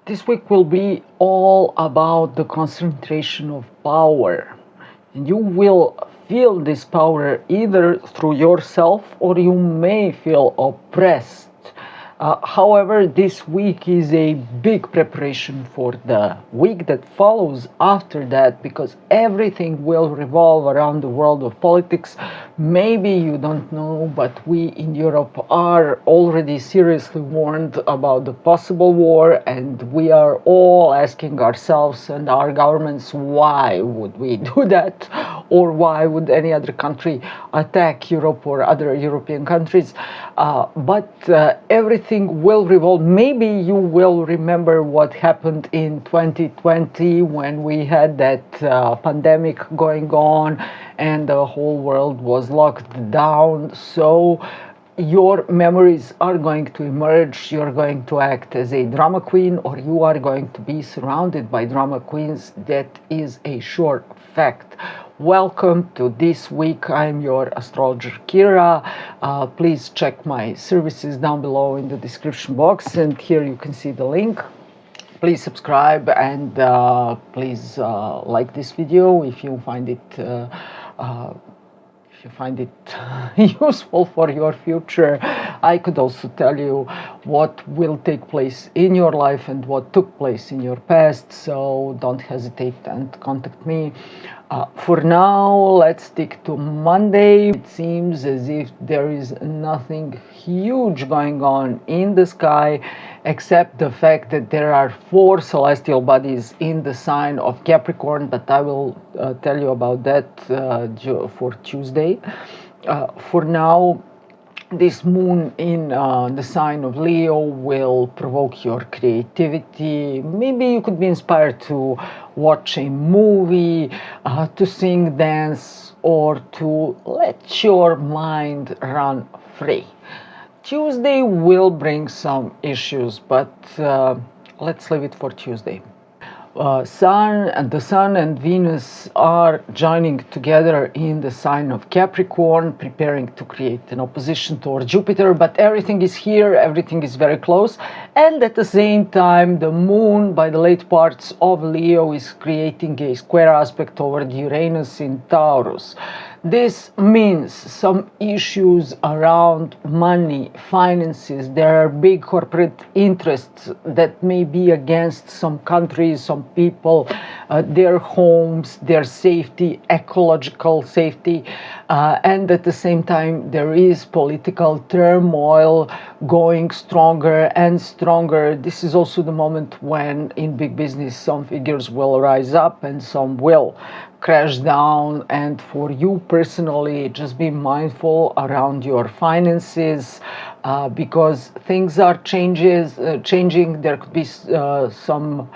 This week will be all about the concentration of power. And you will feel this power either through yourself or you may feel oppressed. However, this week is a big preparation for the week that follows after that, because everything will revolve around the world of politics. Maybe you don't know, but we in Europe are already seriously warned about the possible war, and we are all asking ourselves and our governments, why would we do that? Or why would any other country attack Europe or other European countries? But everything will revolve. Maybe you will remember what happened in 2020 when we had that pandemic going on and the whole world was locked down. So your memories are going to emerge. You're going to act as a drama queen, or you are going to be surrounded by drama queens. That is a sure fact. Welcome to this week. I'm your astrologer Kira. Please check my services down below in the description box, and here you can see the link. Please subscribe and please like this video if you find it useful for your future. I could also tell you what will take place in your life and what took place in your past, so don't hesitate and contact me. For now, let's stick to Monday. It seems as if there is nothing huge going on in the sky, except the fact that there are 4 celestial bodies in the sign of Capricorn, but I will tell you about that for Tuesday. For now, this moon in the sign of Leo will provoke your creativity. Maybe you could be inspired to watch a movie, to sing, dance, or to let your mind run free. Tuesday will bring some issues, but let's leave it for Tuesday. The Sun and Venus are joining together in the sign of Capricorn, preparing to create an opposition toward Jupiter, but everything is here, everything is very close, and at the same time the Moon by the late parts of Leo is creating a square aspect toward Uranus in Taurus. This means some issues around money, finances. There are big corporate interests that may be against some countries, some people, their homes, their safety, ecological safety. And at the same time, there is political turmoil going stronger and stronger. This is also the moment when in big business some figures will rise up and some will crash down. And for you personally, just be mindful around your finances, because things are changing. There could be some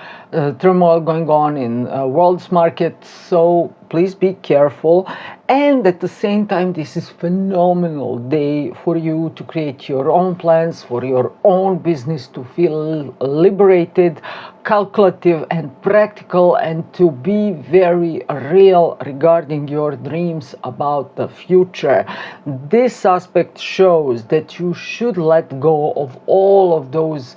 turmoil going on in world's market, so please be careful. And at the same time, this is phenomenal day for you to create your own plans for your own business, to feel liberated, calculative and practical, and to be very real regarding your dreams about the future. This aspect shows that you should let go of all of those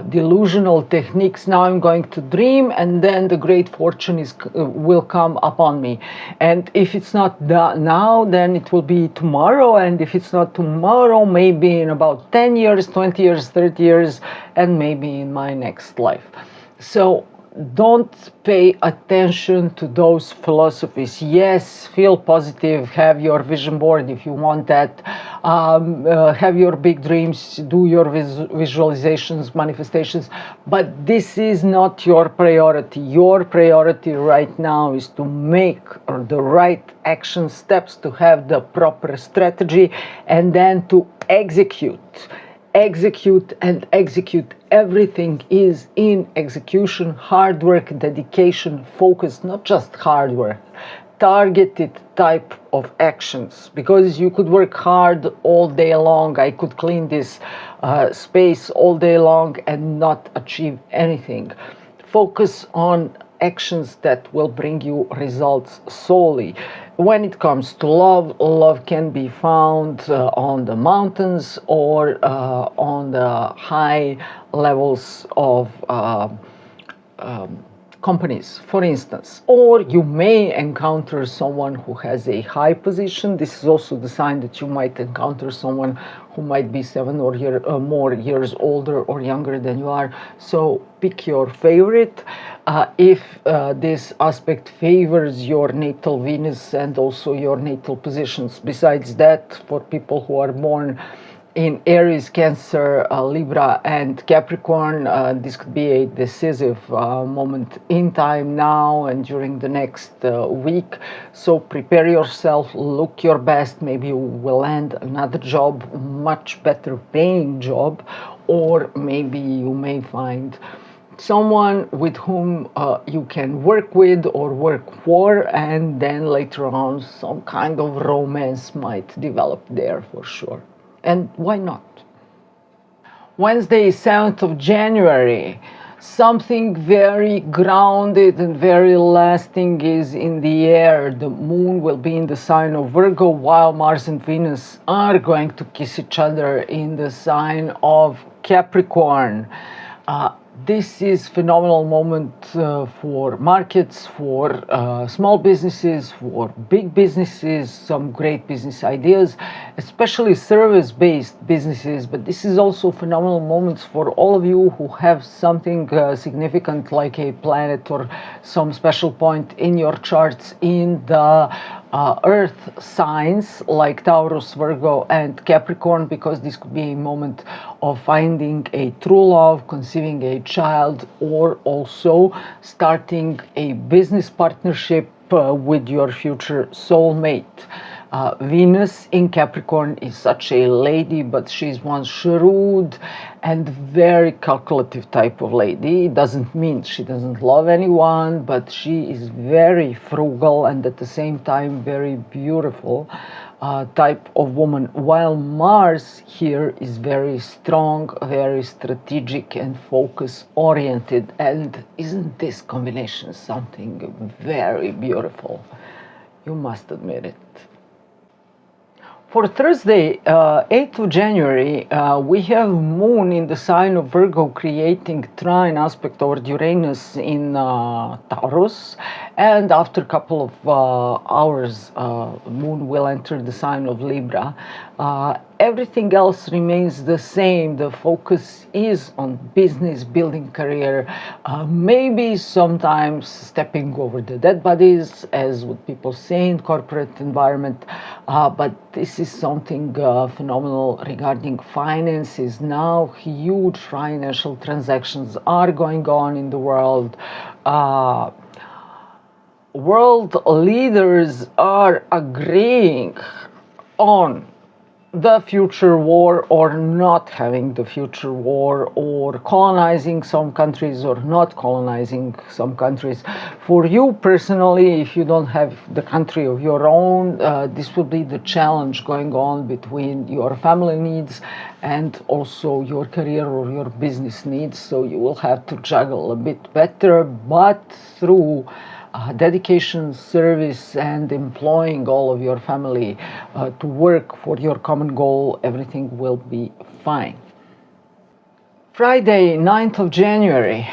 delusional techniques. Now I'm going to dream and then the great fortune will come upon me. And if it's not now, then it will be tomorrow. And if it's not tomorrow, maybe in about 10 years, 20 years, 30 years, and maybe in my next life. So don't pay attention to those philosophies. Yes, feel positive, have your vision board if you want that, have your big dreams, do your visualizations, manifestations, but this is not your priority. Your priority right now is to make the right action steps, to have the proper strategy, and then to execute. And execute. Everything is in execution. Hard work, dedication, focus, not just hard work, targeted type of actions, because you could work hard all day long. I could clean this space all day long and not achieve anything. Focus on actions that will bring you results solely. When it comes to love, love can be found on the mountains or on the high levels of companies, for instance, or you may encounter someone who has a high position. This is also the sign that you might encounter someone who might be 7 or more years older or younger than you are. So pick your favorite. If this aspect favors your natal Venus and also your natal positions. Besides that, for people who are born in Aries, Cancer, Libra, and Capricorn, this could be a decisive moment in time now and during the next week. So prepare yourself, look your best. Maybe you will land another job, much better paying job, or maybe you may find someone with whom you can work with or work for, and then later on some kind of romance might develop there for sure. And why not? Wednesday, 7th of January, something very grounded and very lasting is in the air. The moon will be in the sign of Virgo, while Mars and Venus are going to kiss each other in the sign of Capricorn. This is phenomenal moment for markets, for small businesses, for big businesses, some great business ideas, especially service-based businesses. But this is also phenomenal moments for all of you who have something significant like a planet or some special point in your charts in the earth signs like Taurus, Virgo, and Capricorn, because this could be a moment of finding a true love, conceiving a child, or also starting a business partnership with your future soulmate. Venus in Capricorn is such a lady, but she's one shrewd and very calculative type of lady. It doesn't mean she doesn't love anyone, but she is very frugal and at the same time very beautiful type of woman, while Mars here is very strong, very strategic and focus oriented. And isn't this combination something very beautiful? You must admit it. For Thursday, 8th of January, we have Moon in the sign of Virgo creating trine aspect toward Uranus in Taurus. And after a couple of hours, Moon will enter the sign of Libra. Everything else remains the same. The focus is on business, building career, maybe sometimes stepping over the dead bodies, as what people say in corporate environment. But this is something phenomenal regarding finances. Now, huge financial transactions are going on in the world. World leaders are agreeing on the future war or not having the future war, or colonizing some countries or not colonizing some countries. For you personally, if you don't have the country of your own, this will be the challenge going on between your family needs and also your career or your business needs. So you will have to juggle a bit better, but through dedication, service, and employing all of your family to work for your common goal, everything will be fine. Friday, 9th of January,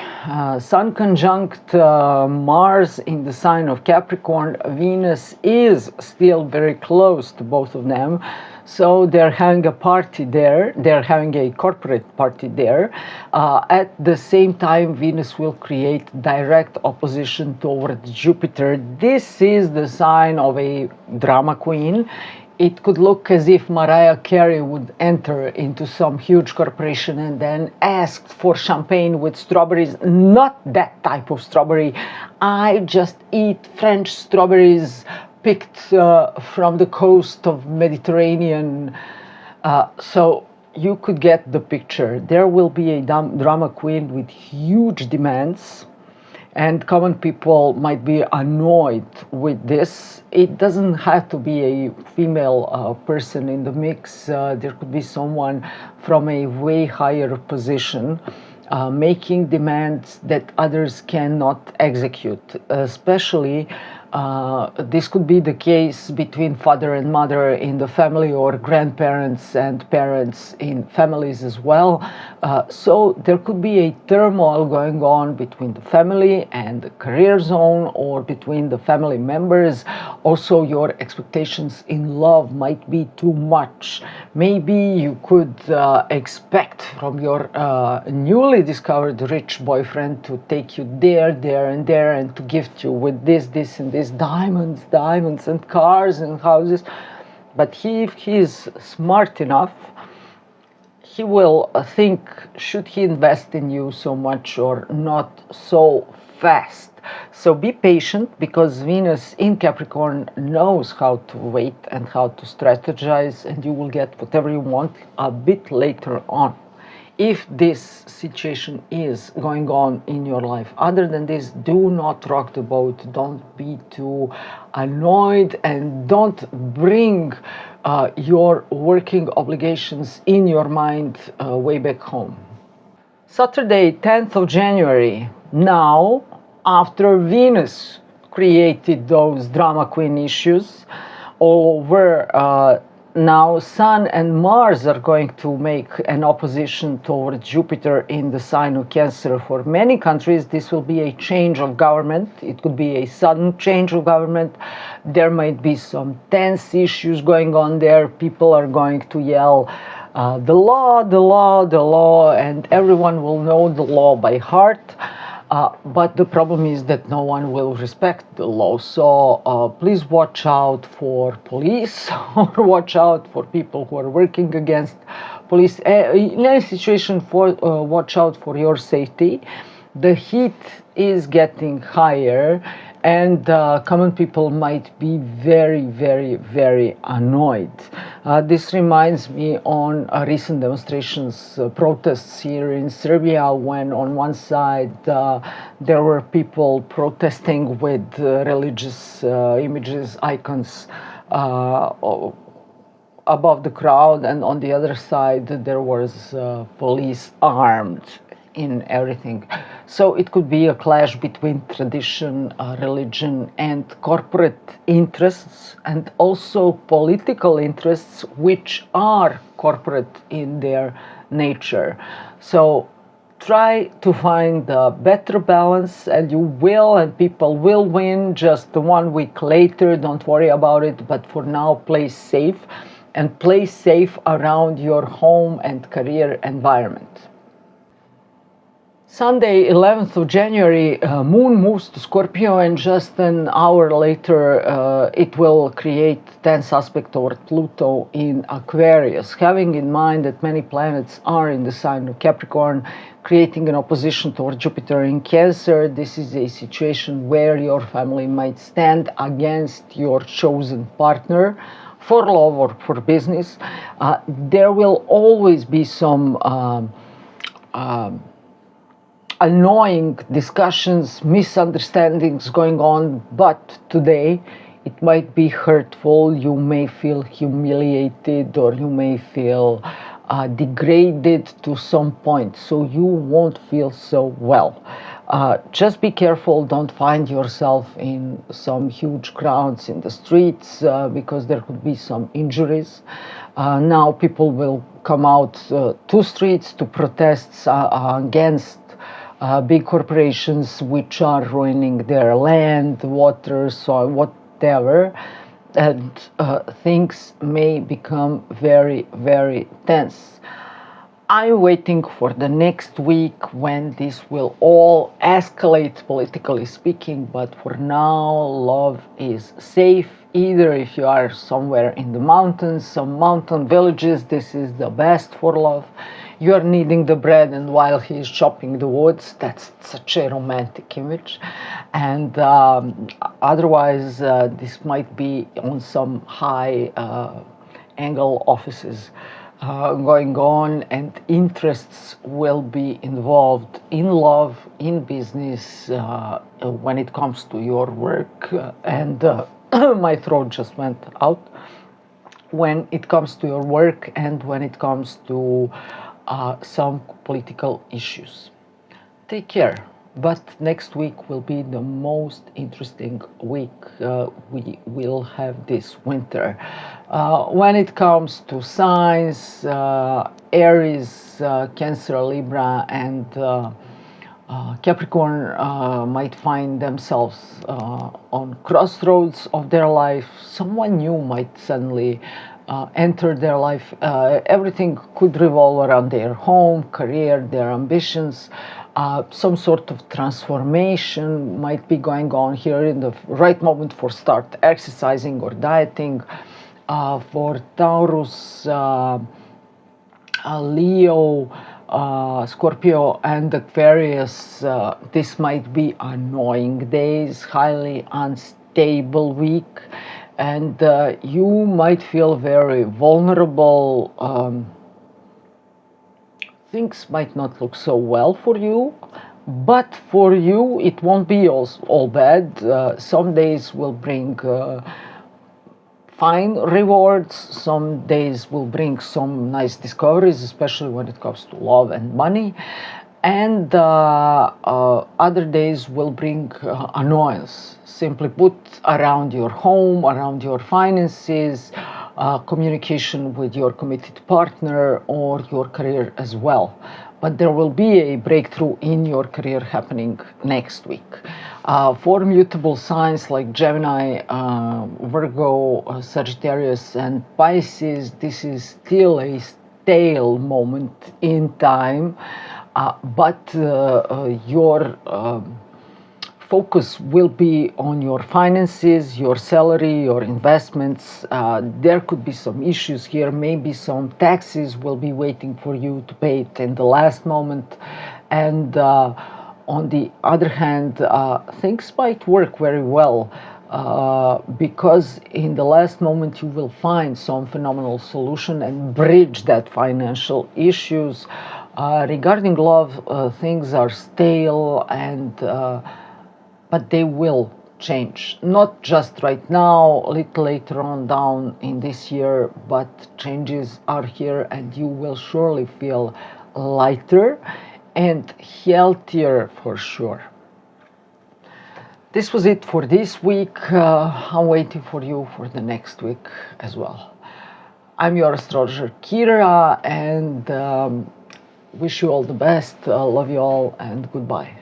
Sun conjunct Mars in the sign of Capricorn. Venus is still very close to both of them. So they're having a party there. They're having a corporate party there. At the same time, Venus will create direct opposition toward Jupiter. This is the sign of a drama queen. It could look as if Mariah Carey would enter into some huge corporation and then ask for champagne with strawberries. Not that type of strawberry. I just eat French strawberries picked from the coast of Mediterranean. So you could get the picture. There will be a drama queen with huge demands, and common people might be annoyed with this. It doesn't have to be a female person in the mix. There could be someone from a way higher position making demands that others cannot execute, especially this could be the case between father and mother in the family, or grandparents and parents in families as well. So there could be a turmoil going on between the family and the career zone, or between the family members. Also, your expectations in love might be too much. Maybe you could expect from your newly discovered rich boyfriend to take you there, and there, and to gift you with this, and this, diamonds, and cars and houses. But if he is smart enough, he will think, should he invest in you so much or not so fast? So be patient, because Venus in Capricorn knows how to wait and how to strategize, and you will get whatever you want a bit later on, if this situation is going on in your life. Other than this, do not rock the boat. Don't be too annoyed, and don't bring your working obligations in your mind way back home. Saturday, 10th of January. Now, after Venus created those drama queen issues all over, now Sun and Mars are going to make an opposition toward Jupiter in the sign of Cancer. For many countries, this will be a change of government. It could be a sudden change of government. There might be some tense issues going on there. People are going to yell, the law, the law, the law, and everyone will know the law by heart. But the problem is that no one will respect the law. So please watch out for police, or watch out for people who are working against police. In any situation, watch out for your safety. The heat is getting higher, and common people might be very, very, very annoyed. This reminds me on recent demonstrations, protests here in Serbia, when on one side there were people protesting with religious images, icons above the crowd, and on the other side there was police armed in everything. So it could be a clash between tradition, religion, and corporate interests, and also political interests, which are corporate in their nature. So try to find a better balance, and you will, and people will win just 1 week later. Don't worry about it, but for now, play safe, and play safe around your home and career environment. Sunday, 11th of January, Moon moves to Scorpio, and just an hour later it will create tense aspect toward Pluto in Aquarius. Having in mind that many planets are in the sign of Capricorn, creating an opposition toward Jupiter in Cancer, this is a situation where your family might stand against your chosen partner for love or for business. There will always be some annoying discussions, misunderstandings going on, but today it might be hurtful. You may feel humiliated, or you may feel degraded to some point, so you won't feel so well. Just be careful, don't find yourself in some huge crowds in the streets, because there could be some injuries. Now people will come out to streets to protest against big corporations which are ruining their land, water, soil, whatever, and things may become very, very tense. I'm waiting for the next week when this will all escalate, politically speaking, but for now, love is safe. Either if you are somewhere in the mountains, some mountain villages, this is the best for love. You are kneading the bread, and while he is chopping the woods, that's such a romantic image. And otherwise, this might be on some high angle offices going on, and interests will be involved in love, in business, when it comes to your work. And my throat just went out. When it comes to your work, and when it comes to some political issues. take care. But next week will be the most interesting week we will have this winter. When it comes to signs, Aries, Cancer, Libra, and Capricorn might find themselves on crossroads of their life. Someone new might suddenly enter their life. Everything could revolve around their home, career, their ambitions. Some sort of transformation might be going on here in the right moment for start exercising or dieting. For Taurus, Leo, Scorpio, and Aquarius, this might be annoying days, highly unstable week, and you might feel very vulnerable. Things might not look so well for you, but for you it won't be all bad. Some days will bring fine rewards, some days will bring some nice discoveries, especially when it comes to love and money, and other days will bring annoyance, simply put, around your home, around your finances, communication with your committed partner, or your career as well. But there will be a breakthrough in your career happening next week. For mutable signs like Gemini, Virgo, Sagittarius, and Pisces, this is still a stale moment in time, but your focus will be on your finances, your salary, your investments. There could be some issues here. Maybe some taxes will be waiting for you to pay it in the last moment. And on the other hand, things might work very well because in the last moment you will find some phenomenal solution and bridge that financial issues. Regarding love, things are stale and but they will change. Not just right now, a little later on down in this year, but changes are here and you will surely feel lighter and healthier for sure. This was it for this week. I'm waiting for you for the next week as well. I'm your astrologer Kira and wish you all the best. Love you all and goodbye.